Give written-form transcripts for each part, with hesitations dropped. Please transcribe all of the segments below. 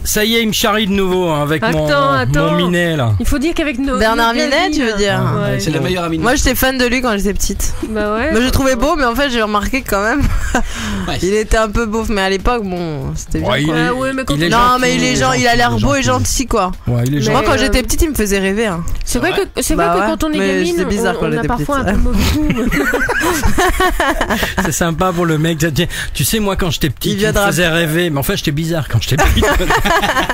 Ça y est, il me charrie de nouveau avec mon Minet là. Il faut dire qu'avec nos Bernard Minet, tu veux dire? Ouais. C'est le meilleur ami. Moi j'étais fan de lui quand j'étais petite. Bah ouais. Moi je le trouvais beau, mais en fait j'ai remarqué que quand même Ouais. il était un peu beauf, mais à l'époque bon c'était bien. Ouais, quoi. il est Non gentil, mais il a l'air beau et gentil quoi. Ouais, il est Moi gentil. quand j'étais petite il me faisait rêver. Hein. C'est vrai que quand on est mais gamine, c'est bizarre quand on a j'étais parfois un petite. peu mauvais goût. C'est sympa pour le mec. Tu sais, moi quand j'étais petit, Il tu me viendra- faisais rêver. Mais enfin, j'étais bizarre quand j'étais petit.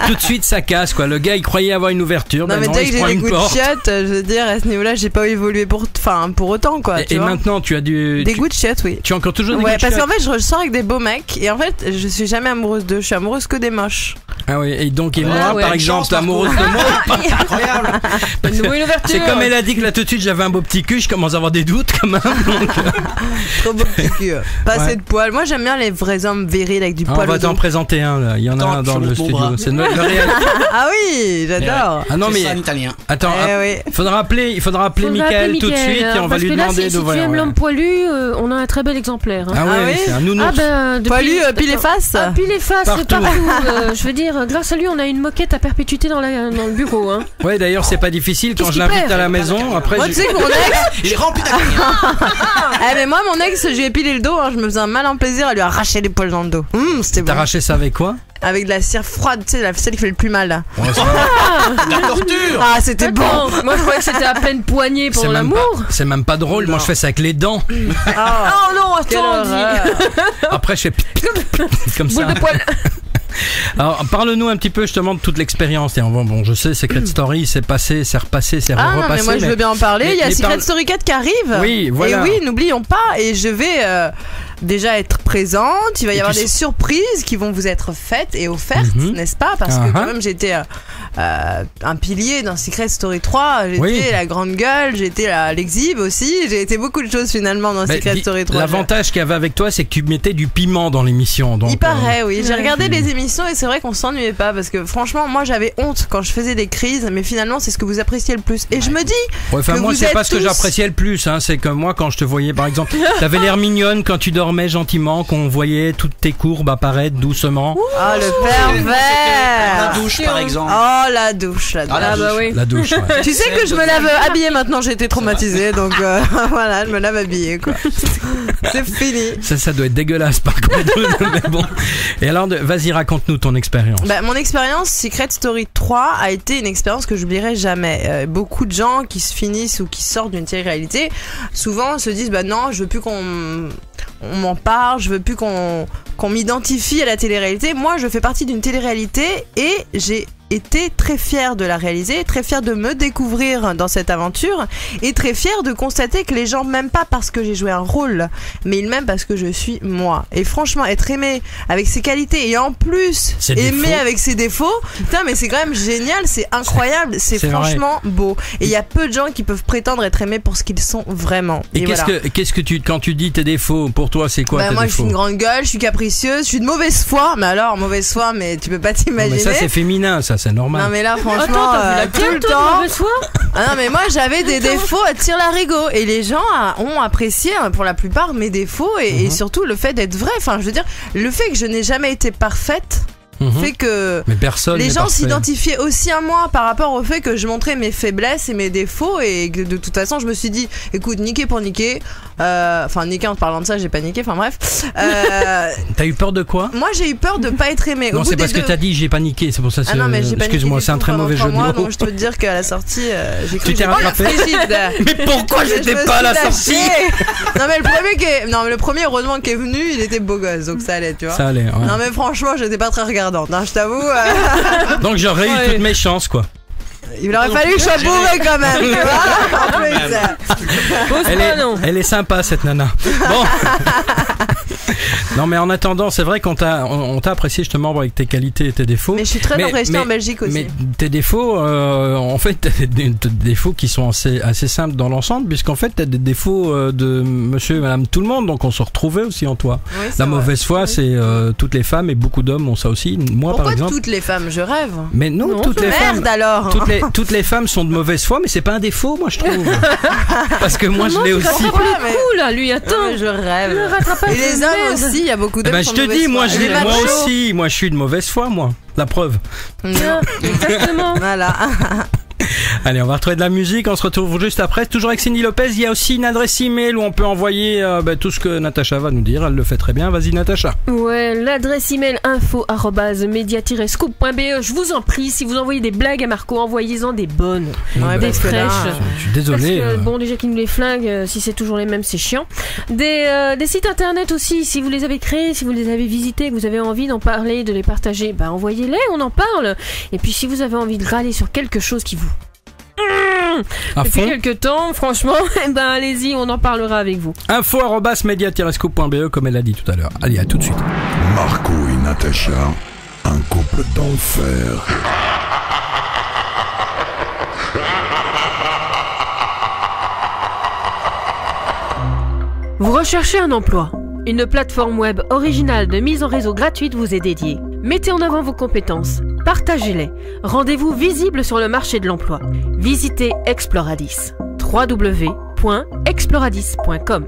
Tout de suite, ça casse quoi. Le gars, il croyait avoir une ouverture. Non mais non, dès il que se prend j'ai des une goûts de porte. chiottes, je veux dire à ce niveau-là j'ai pas évolué pour autant quoi. Et maintenant, tu as des goûts de chiottes, oui. Tu as encore toujours des Ouais, goûts de parce chiottes. qu'en fait, je sors avec des beaux mecs et en fait, je suis jamais amoureuse d'eux. Je suis amoureuse que des moches. Ah oui, et donc, moi, ouais. par Une exemple, chance, t'es amoureuse de moi. Incroyable. Parce que Une ouverture. c'est comme elle a dit que là tout de suite j'avais un beau petit cul, je commence à avoir des doutes quand même. Donc, Trop beau petit cul. Pas Ouais. assez de poils. Moi, j'aime bien les vrais hommes virils avec du on poil va au t'en dos. présenter un là. Il y en a Attends, un dans je le monte mon studio. bras. C'est le réel. Ah oui, j'adore. Ah non C'est mais ça, un italien. attends, Eh oui. il faudra appeler Mickaël tout de suite et on va parce lui que là, demander si d'ouvrir. tu aimes ouais. l'homme poilu, on a un très bel exemplaire. Hein. Ah Ah ouais, oui c'est un nounours. Depuis- Poilu, pile et face. Ah, pile et face, Partout. partout. Je veux dire, grâce à lui, on a une moquette à perpétuité dans le bureau. Hein. Ouais, d'ailleurs, c'est pas difficile quand Qu'est-ce je qu'il l'invite perd à la maison. Après, Moi, tu sais que mon ex. Il est rempli d'acariens. Eh, mais moi, mon ex, je lui ai pilé le dos. Hein, je me faisais un malin plaisir à lui arracher les poils dans le dos. C'était bon. t'as arraché ça avec quoi? Avec de la cire froide, tu sais, celle qui fait le plus mal là. La torture. Ah, c'était bon. Attends, moi, je croyais que c'était à pleine poignée pour l'amour. C'est même pas drôle. Moi, je fais ça avec les dents. Ah, Oh non, quelle attends, dis. horreur. Après, je fais comme ça. Boule de poil. Alors, parle-nous un petit peu justement de toute l'expérience. Et bon, je sais, Secret Story, c'est passé, c'est repassé, c'est Ah non, repassé. mais moi je veux bien en parler. Il y a mais Secret parle- Story 4 qui arrive. Oui, voilà. Et oui, n'oublions pas. Et je vais déjà être présente. Il va y Et avoir tu des surprises qui vont vous être faites et offertes, Mhm. n'est-ce pas? Parce que quand même, j'étais un pilier dans Secret Story 3. J'étais Oui. la grande gueule, j'étais l'exhibe aussi. J'ai été beaucoup de choses finalement dans Mais Secret Story 3. L'avantage qu'il y avait avec toi, c'est que tu mettais du piment dans l'émission. Donc, Il paraît, oui. J'ai Ouais. regardé les émissions et c'est vrai qu'on s'ennuyait pas parce que franchement, moi j'avais honte quand je faisais des crises, mais finalement c'est ce que vous appréciez le plus. Et je me dis, ouais, enfin, que moi, vous c'est êtes pas ce que tous- j'appréciais le plus. Hein. C'est que moi, quand je te voyais, par exemple, t'avais l'air mignonne quand tu dormais gentiment, qu'on voyait toutes tes courbes apparaître doucement. oh le La pervers. douche, par exemple. Oh la douche, la douche. Ah, la douche. oui. La douche. Ouais. Tu sais que je me lave habillée maintenant, j'ai été traumatisée, donc voilà, je me lave habillée quoi. C'est fini. Ça doit être dégueulasse par contre. Mais bon. Et alors, vas-y, raconte-nous ton expérience. Bah, mon expérience Secret Story 3 a été une expérience que j'oublierai jamais. Beaucoup de gens qui se finissent ou qui sortent d'une télé-réalité, souvent se disent bah non, je veux plus qu'on m'en parle, je veux plus qu'on m'identifie à la télé-réalité. Moi, je fais partie d'une télé-réalité et j'ai été très fière de la réaliser, très fière de me découvrir dans cette aventure et très fière de constater que les gens m'aiment pas parce que j'ai joué un rôle, mais ils m'aiment parce que je suis moi. Et franchement, être aimé avec ses qualités et en plus Ses aimé défauts. avec ses défauts, putain, mais c'est quand même génial, c'est incroyable, c'est c'est franchement beau. Et il y a peu de gens qui peuvent prétendre être aimés pour ce qu'ils sont vraiment. Et voilà. qu'est-ce que quand tu dis tes défauts, pour toi, c'est quoi Bah, tes moi je suis défauts? une grande gueule, je suis capricieuse, je suis de mauvaise foi, mais alors mauvaise foi, mais tu peux pas Non, t'imaginer. mais ça, c'est féminin, ça, c'est normal. Non mais là franchement Attends, t'as vu la tout le tienne, toi, de temps. mauvaise foi? Ah non mais moi j'avais des défauts à tire-larigot et les gens ont apprécié pour la plupart mes défauts et surtout le fait d'être vrai. Enfin je veux dire le fait que je n'ai jamais été parfaite Mhm. fait que Mais personne les n'est gens parfait. s'identifiaient aussi à moi par rapport au fait que je montrais mes faiblesses et mes défauts et que de toute façon je me suis dit écoute niquer pour niquer enfin niquer en te parlant de ça j'ai pas niqué enfin bref T'as eu peur de quoi? moi j'ai eu peur de pas être aimée. Non, c'est parce que t'as dit j'ai paniqué, c'est pour ça. Ah non mais j'ai pas Excuse-moi, c'est un très mauvais jeu de mots. donc je peux te dire qu'à la sortie j'ai cru Tu t'es que j'étais rattrapé? frigide. Mais pourquoi Je j'étais me pas à la suis sortie? lâchée. Non mais le premier heureusement qui est venu il était beau gosse donc ça allait tu vois. Ça allait. Ouais. Non mais franchement j'étais pas très regardante hein, je t'avoue Donc j'aurais eu Ouais. toutes mes chances, quoi. il aurait fallu que je sois bourré quand même tu vois en plus. Pose pas, non. Elle est sympa cette nana. Bon. Non mais en attendant, c'est vrai qu'on t'a apprécié justement avec tes qualités et tes défauts. Mais je suis très appréciée en Belgique aussi. Mais tes défauts, en fait, t'as des défauts qui sont assez simples dans l'ensemble, puisqu'en fait, t'as des défauts de monsieur et madame tout le monde, donc on se retrouvait aussi en toi. Oui, c'est La vrai. mauvaise foi, c'est toutes les femmes et beaucoup d'hommes ont ça aussi. Moi, Pourquoi par exemple. toutes les femmes je rêve Mais non, Non, toutes les femmes. Merde alors toutes les femmes sont de mauvaise foi, mais c'est pas un défaut, moi, je trouve. Parce que moi, je l'ai aussi. rattrape Ouais, le mais- coup, là, lui, attends. Je rêve. Le rattrapage Et les de hommes merde. aussi, il y a beaucoup d'hommes Ben, qui je sont te de dis, mauvaise moi, foi. Et les moi machos. aussi, moi, je suis de mauvaise foi, moi. La preuve. Tiens, exactement. Voilà. Allez, on va retrouver de la musique, on se retrouve juste après. Toujours avec Cindy Lopez, il y a aussi une adresse email où on peut envoyer tout ce que Natacha va nous dire. Elle le fait très bien. Vas-y, Natacha. Ouais, l'adresse email info@media-scoop.be. Je vous en prie, si vous envoyez des blagues à Marco, envoyez-en des bonnes. Ouais, Des parce que là, fraîches. Je suis désolé. Parce que, bon, déjà qu'ils nous les flinguent, si c'est toujours les mêmes, c'est chiant. Des sites internet aussi, si vous les avez créés, si vous les avez visités, que vous avez envie d'en parler, de les partager, bah envoyez-les, on en parle. Et puis si vous avez envie de râler sur quelque chose qui vous... À Depuis fond. quelques temps, franchement, eh ben allez-y, on en parlera avec vous. info@media-scoop.be comme elle a dit tout à l'heure. Allez, à tout de suite. Marco et Natacha, un couple d'enfer. Vous recherchez un emploi? Une plateforme web originale de mise en réseau gratuite vous est dédiée. Mettez en avant vos compétences, partagez-les, rendez-vous visible sur le marché de l'emploi. Visitez Exploradis. www.exploradis.com